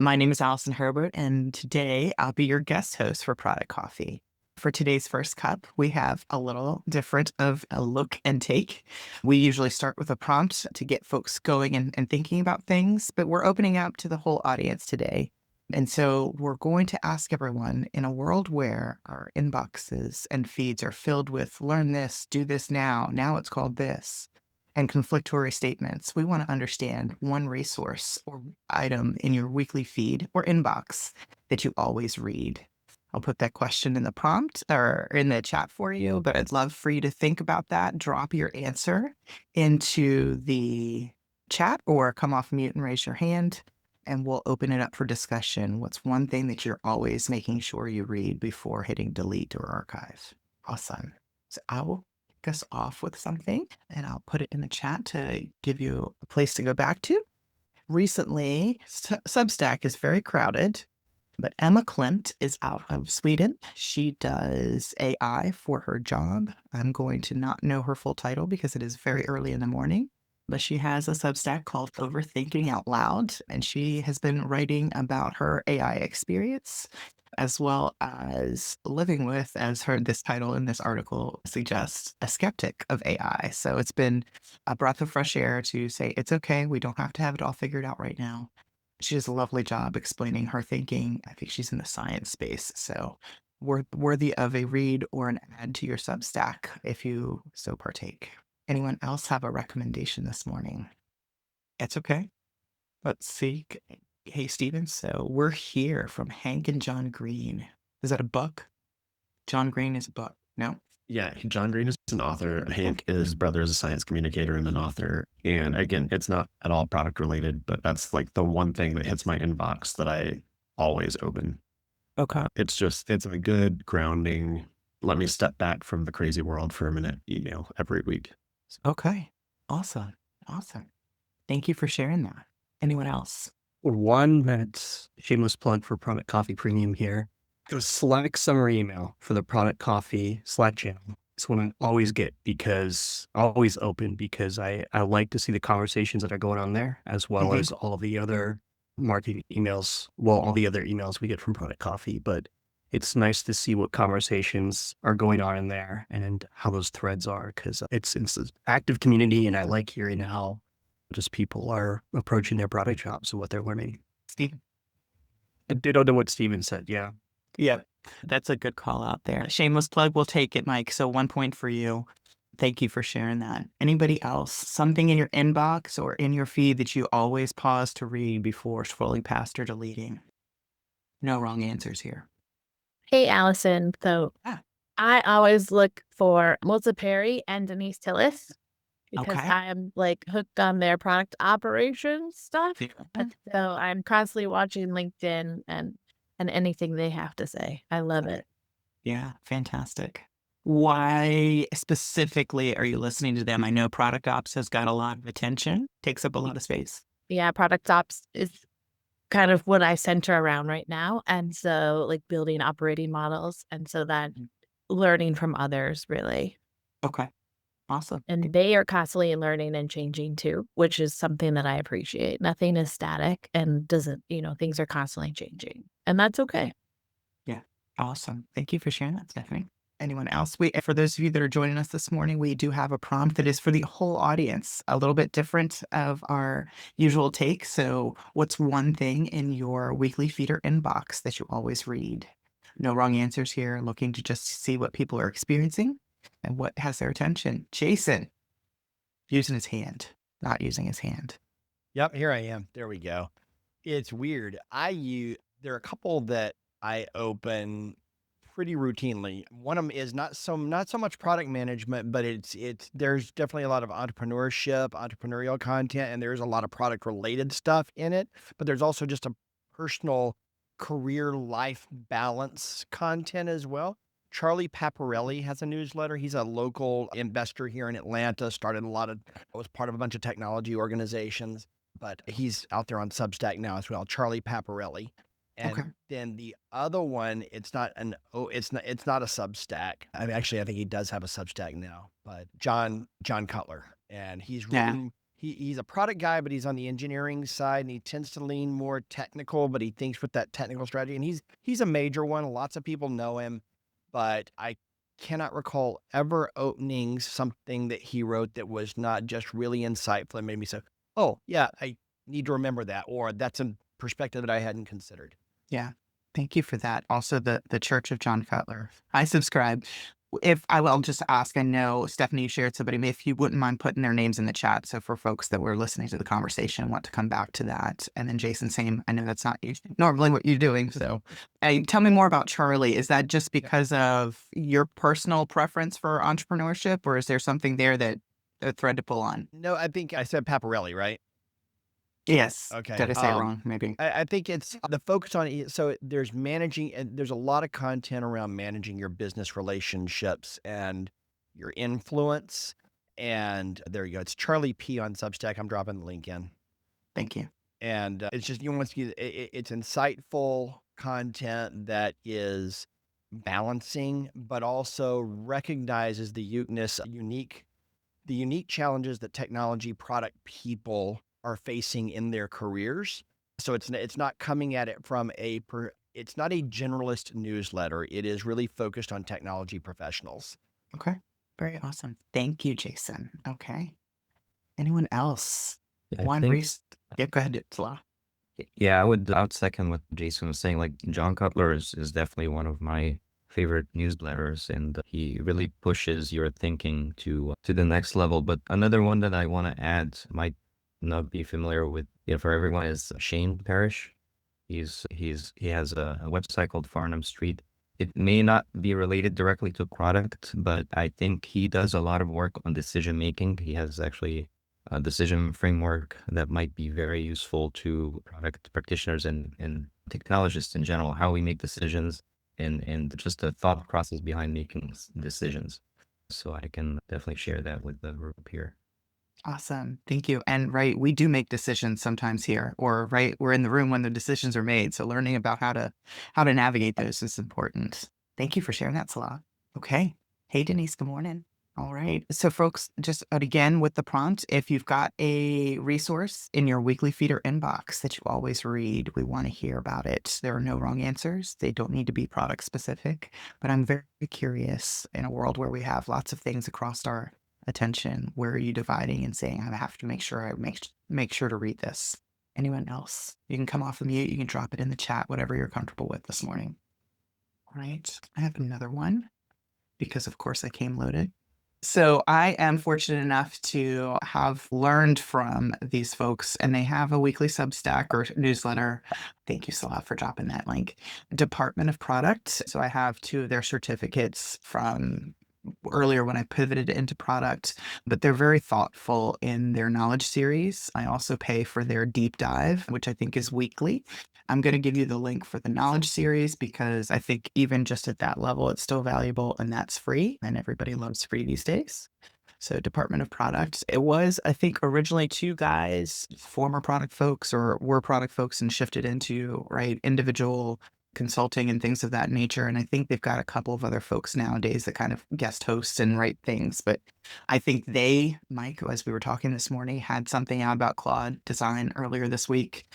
My name is Allison Herbert, and today I'll be your guest host for Product Coffee. For today's first cup, we have a little different of a look and take. We usually start with a prompt to get folks going and thinking about things, but we're opening up to the whole audience today. And so we're going to ask everyone, in a world where our inboxes and feeds are filled with learn this, do this now it's called this, and conflictory statements, we want to understand one resource or item in your weekly feed or inbox that you always read. I'll put that question in the prompt or in the chat for you, but I'd love for you to think about that. Drop your answer into the chat or come off mute and raise your hand, and we'll open it up for discussion. What's one thing that you're always making sure you read before hitting delete or archive? Awesome. So I will kick us off with something, and I'll put it in the chat to give you a place to go back to. Recently, Substack is very crowded, but Emma Klimt is out of Sweden. She does AI for her job. I'm going to not know her full title because it is very early in the morning, but she has a Substack called Overthinking Out Loud, and she has been writing about her AI experience as well as living with, as this title in this article suggests, a skeptic of AI. So it's been a breath of fresh air to say, it's okay, we don't have to have it all figured out right now. She does a lovely job explaining her thinking. I think she's in the science space, so worthy of a read or an add to your Substack if you so partake. Anyone else have a recommendation this morning? It's okay. Let's see. Hey, Steven. So we're here from Hank and John Green. Is that a book? John Green is a book. No? Yeah, John Green is an author. Hank, his brother, is a science communicator and an author. And again, it's not at all product related, but that's like the one thing that hits my inbox that I always open. Okay. It's a good grounding, let me step back from the crazy world for a minute email every week. Okay. Awesome. Awesome. Thank you for sharing that. Anyone else? One that's shameless plug for Product Coffee Premium here. Go Slack summary email for the Product Coffee Slack channel. It's one I always get because I always open because I like to see the conversations that are going on there, as well as all the other marketing emails. Well, all the other emails we get from Product Coffee, but it's nice to see what conversations are going on in there and how those threads are, because it's an active community, and I like hearing how just people are approaching their product jobs and what they're learning. Steven? I did know what Steven said, yeah. Yeah, that's a good call out there. Shameless plug, we'll take it, Mike. So 1 point for you. Thank you for sharing that. Anybody else? Something in your inbox or in your feed that you always pause to read before scrolling past or deleting? No wrong answers here. Hey, Allison. So I always look for Melissa Perry and Denise Tillis because I am like hooked on their product operations stuff. And so I'm constantly watching LinkedIn and anything they have to say. I love it. Yeah, fantastic. Why specifically are you listening to them? I know product ops has got a lot of attention, takes up a lot of space. Yeah, product ops is kind of what I center around right now. And so like building operating models. And so that learning from others really. Okay. Awesome. And they are constantly learning and changing too, which is something that I appreciate. Nothing is static and doesn't, things are constantly changing. And that's okay. Yeah. Awesome. Thank you for sharing that, Stephanie. Anyone else? For those of you that are joining us this morning, we do have a prompt that is for the whole audience, a little bit different of our usual take. So what's one thing in your weekly feeder inbox that you always read? No wrong answers here. Looking to just see what people are experiencing and what has their attention. Jason, using his hand, not using his hand. Yep, here I am. There we go. It's weird. There are a couple that I open pretty routinely. One of them is not so much product management, but there's definitely a lot of entrepreneurial content, and there's a lot of product related stuff in it. But there's also just a personal career life balance content as well. Charlie Paparelli has a newsletter. He's a local investor here in Atlanta, was part of a bunch of technology organizations, but he's out there on Substack now as well, Charlie Paparelli. And then the other one, it's not a Substack. I mean, actually, I think he does have a Substack now, but John Cutler. And he's he's a product guy, but he's on the engineering side, and he tends to lean more technical, but he thinks with that technical strategy. And he's a major one. Lots of people know him, but I cannot recall ever opening something that he wrote that was not just really insightful and made me say, oh yeah, I need to remember that, or that's a perspective that I hadn't considered. Yeah. Thank you for that. Also, the Church of John Cutler. I subscribe. If I will just ask, I know Stephanie shared somebody, if you wouldn't mind putting their names in the chat. So for folks that were listening to the conversation, want to come back to that. And then Jason, same. I know that's not normally what you're doing. So tell me more about Charlie. Is that just because of your personal preference for entrepreneurship, or is there something there that a thread to pull on? No, I think I said Paparelli, right? Yes. Okay. Did I say it wrong? Maybe. I think it's the focus on it. So there's managing, and there's a lot of content around managing your business relationships and your influence. And there you go. It's Charlie P on Substack. I'm dropping the link in. Thank you. And it's just, it's insightful content that is balancing, but also recognizes the unique challenges that technology product people are facing in their careers. So it's not coming at it from it's not a generalist newsletter. It is really focused on technology professionals. Okay. Very awesome. Thank you, Jason. Okay. Anyone else? Yeah, Juan Reese. Yeah, go ahead, Salah. Yeah, I would second what Jason was saying. Like John Cutler is definitely one of my favorite newsletters, and he really pushes your thinking to the next level. But another one that I want to add might not be familiar with for everyone is Shane Parrish. He has a website called Farnham Street. It may not be related directly to product, but I think he does a lot of work on decision making. He has actually a decision framework that might be very useful to product practitioners and technologists in general, how we make decisions and just the thought process behind making decisions. So I can definitely share that with the group here. Awesome. Thank you. And right, we do make decisions sometimes here, or right, we're in the room when the decisions are made. So learning about how to navigate those is important. Thank you for sharing that, Salah. Okay. Hey, Denise, good morning. All right. So folks, just again with the prompt, if you've got a resource in your weekly feeder inbox that you always read, we want to hear about it. There are no wrong answers. They don't need to be product specific, but I'm very curious in a world where we have lots of things across our attention. Where are you dividing and saying, I have to make sure I make sure to read this? Anyone else? You can come off the mute. You can drop it in the chat, whatever you're comfortable with this morning. All right. I have another one because of course I came loaded. So I am fortunate enough to have learned from these folks, and they have a weekly Substack or newsletter. Thank you, Salah, for dropping that link. Department of Product. So I have 2 of their certificates from earlier when I pivoted into product, but they're very thoughtful in their knowledge series. I also pay for their deep dive, which I think is weekly. I'm going to give you the link for the knowledge series because I think even just at that level, it's still valuable, and that's free, and everybody loves free these days. So Department of Product, it was, I think, originally 2 guys, former product folks or were product folks and shifted into individual consulting and things of that nature. And I think they've got a couple of other folks nowadays that kind of guest hosts and write things. But I think Mike, as we were talking this morning, had something out about Claude design earlier this week.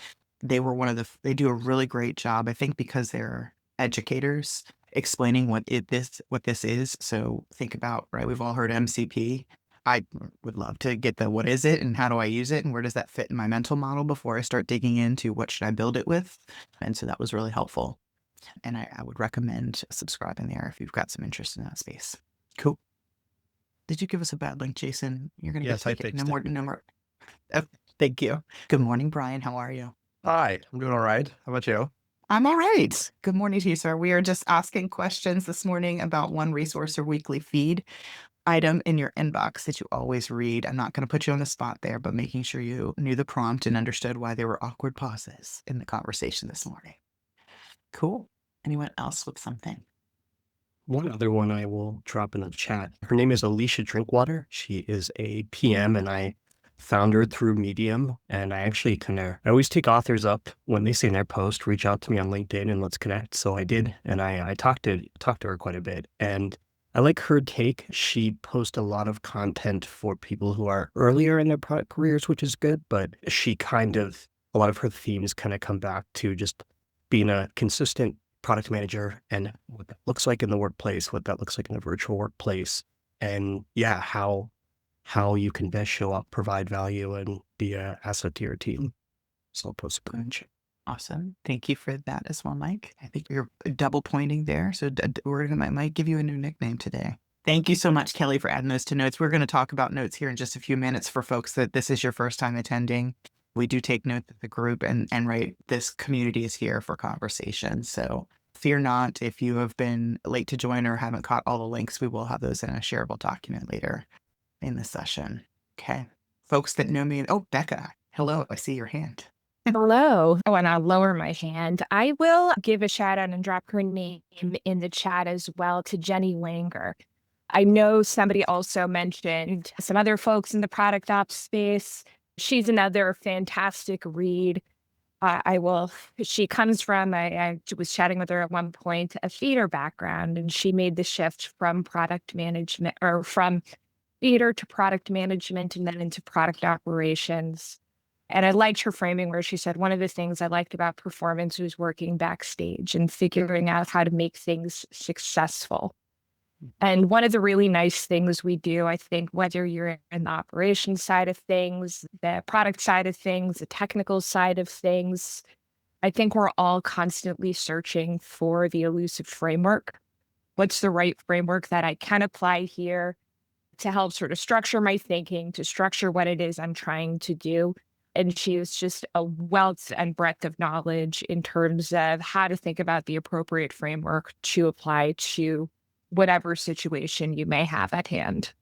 They were they do a really great job, I think, because they're educators explaining what this is. So think about, we've all heard MCP. I would love to get the what is it and how do I use it and where does that fit in my mental model before I start digging into what should I build it with. And so that was really helpful. And I would recommend subscribing there if you've got some interest in that space. Cool. Did you give us a bad link, Jason? You're going to Yes, I get fixed no more. Oh, thank you. Good morning, Brian. How are you? Hi, I'm doing all right. How about you? I'm all right. Good morning to you, sir. We are just asking questions this morning about one resource or weekly feed item in your inbox that you always read. I'm not going to put you on the spot there, but making sure you knew the prompt and understood why there were awkward pauses in the conversation this morning. Cool. Anyone else with something? One other one I will drop in the chat. Her name is Alicia Drinkwater. She is a PM, and I found her through Medium. And I actually I always take authors up when they say in their post, reach out to me on LinkedIn and let's connect. So I did, and I talked to her quite a bit. And I like her take. She posts a lot of content for people who are earlier in their product careers, which is good, but a lot of her themes kind of come back to just being a consistent product manager and what that looks like in the workplace, what that looks like in the virtual workplace, and how you can best show up, provide value, and be an asset to your team. So I'll post a bunch. Awesome. Thank you for that as well, Mike. I think you're double pointing there. So might give you a new nickname today. Thank you so much, Kelly, for adding those to notes. We're going to talk about notes here in just a few minutes for folks that this is your first time attending. We do take note of the group and right, this community is here for conversation. So fear not if you have been late to join or haven't caught all the links, we will have those in a shareable document later in the session. Okay. Folks that know me. Oh, Becca. Hello. I see your hand. Hello. Oh, and I'll lower my hand. I will give a shout out and drop her name in the chat as well to Jenny Wanger. I know somebody also mentioned some other folks in the product ops space. She's another fantastic read. She comes from, I was chatting with her at one point, a theater background, and she made the shift from product management or from theater to product management and then into product operations. And I liked her framing where she said, one of the things I liked about performance was working backstage and figuring out how to make things successful. And one of the really nice things we do, I think, whether you're in the operations side of things, the product side of things, the technical side of things, I think we're all constantly searching for the elusive framework. What's the right framework that I can apply here to help sort of structure my thinking, to structure what it is I'm trying to do? And she is just a wealth and breadth of knowledge in terms of how to think about the appropriate framework to apply to whatever situation you may have at hand.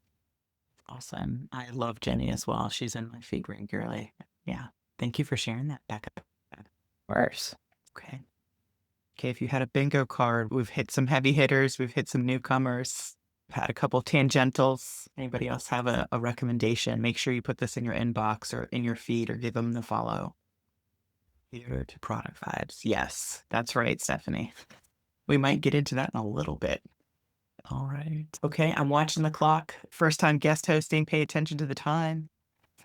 Awesome. I love Jenny as well. She's in my feed regularly. Yeah. Thank you for sharing that, Becca. Of course. Okay. Okay. If you had a bingo card, we've hit some heavy hitters. We've hit some newcomers. Had a couple tangentials. Anybody else have a recommendation? Make sure you put this in your inbox or in your feed or give them the follow. Here to product vibes. Yes, that's right, Stephanie. We might get into that in a little bit. All right. Okay, I'm watching the clock. First time guest hosting. Pay attention to the time.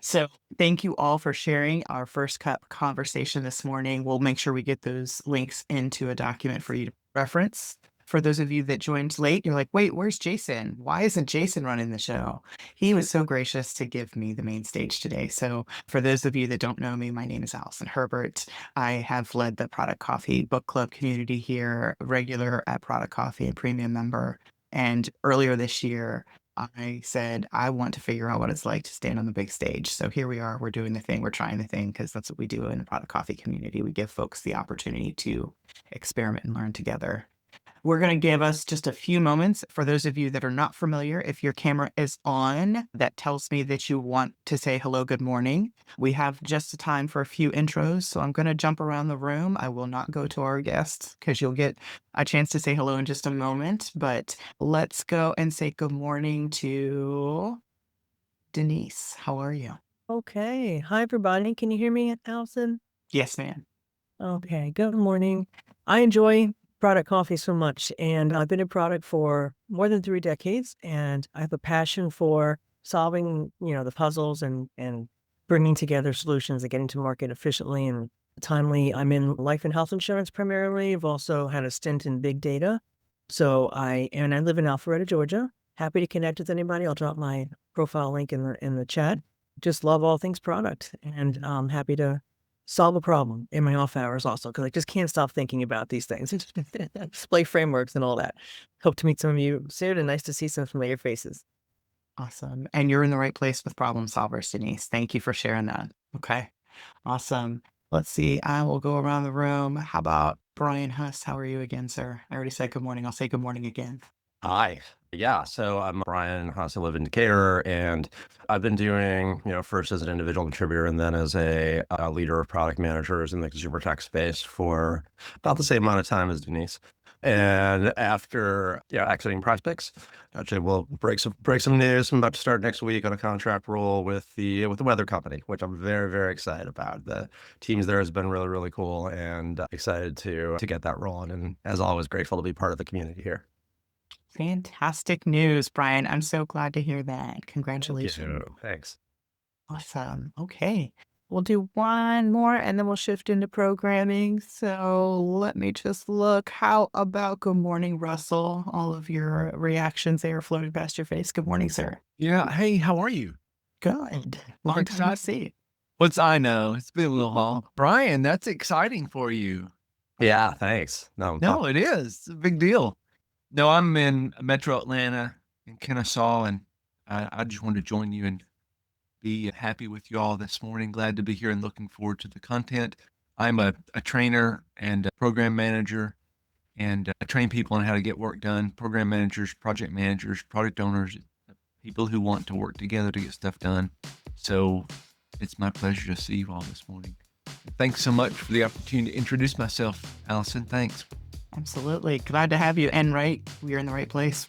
So thank you all for sharing our first cup conversation this morning. We'll make sure we get those links into a document for you to reference. For those of you that joined late, you're like, wait, where's Jason? Why isn't Jason running the show? He was so gracious to give me the main stage today. So for those of you that don't know me, my name is Allison Herbert. I have led the Product Coffee book club community here, regular at Product Coffee and premium member. And earlier this year, I said, I want to figure out what it's like to stand on the big stage. So here we are. We're doing the thing. We're trying the thing because that's what we do in the Product Coffee community. We give folks the opportunity to experiment and learn together. We're going to give us just a few moments. For those of you that are not familiar, if your camera is on, that tells me that you want to say hello, good morning. We have just a time for a few intros, so I'm going to jump around the room. I will not go to our guests because you'll get a chance to say hello in just a moment. But let's go and say good morning to Denise. How are you? Okay. Hi, everybody. Can you hear me, Allison? Yes, ma'am. Okay. Good morning. I enjoy Product Coffee so much, and I've been in product for more than 3 decades, and I have a passion for solving, the puzzles and bringing together solutions that get into market efficiently and timely. I'm in life and health insurance primarily. I've also had a stint in big data. So I live in Alpharetta, Georgia. Happy to connect with anybody. I'll drop my profile link in the chat. Just love all things product, and I'm happy to solve a problem in my off hours also, because I just can't stop thinking about these things. Display frameworks and all that. Hope to meet some of you soon, and nice to see some familiar faces. Awesome. And you're in the right place with problem solvers, Denise. Thank you for sharing that. Okay. Awesome. Let's see. I will go around the room. How about Brian Huss? How are you again, sir? I already said good morning. I'll say good morning again. Hi. Yeah. So I'm Brian Haas. I live in Decatur, and I've been doing, first as an individual contributor and then as a leader of product managers in the consumer tech space for about the same amount of time as Denise. And after exiting Prospects, actually we'll break some news. I'm about to start next week on a contract role with the weather company, which I'm very, very excited about. The teams there has been really, really cool, and excited to get that rolling. And as always, grateful to be part of the community here. Fantastic news, Brian. I'm so glad to hear that. Congratulations. Thanks. Awesome. Okay. We'll do one more and then we'll shift into programming. So let me just look. How about good morning, Russell? All of your reactions there floating past your face. Good morning, sir. Yeah. Hey, how are you? Good. Long time no see. I know. It's been a little while. Brian, that's exciting for you. Yeah, thanks. No, it is. It's a big deal. No, I'm in Metro Atlanta in Kennesaw, and I just wanted to join you and be happy with you all this morning. Glad to be here and looking forward to the content. I'm a trainer and a program manager, and I train people on how to get work done. Program managers, project managers, product owners, people who want to work together to get stuff done. So it's my pleasure to see you all this morning. Thanks so much for the opportunity to introduce myself, Allison. Thanks. Absolutely. Glad to have you. And right, you're in the right place.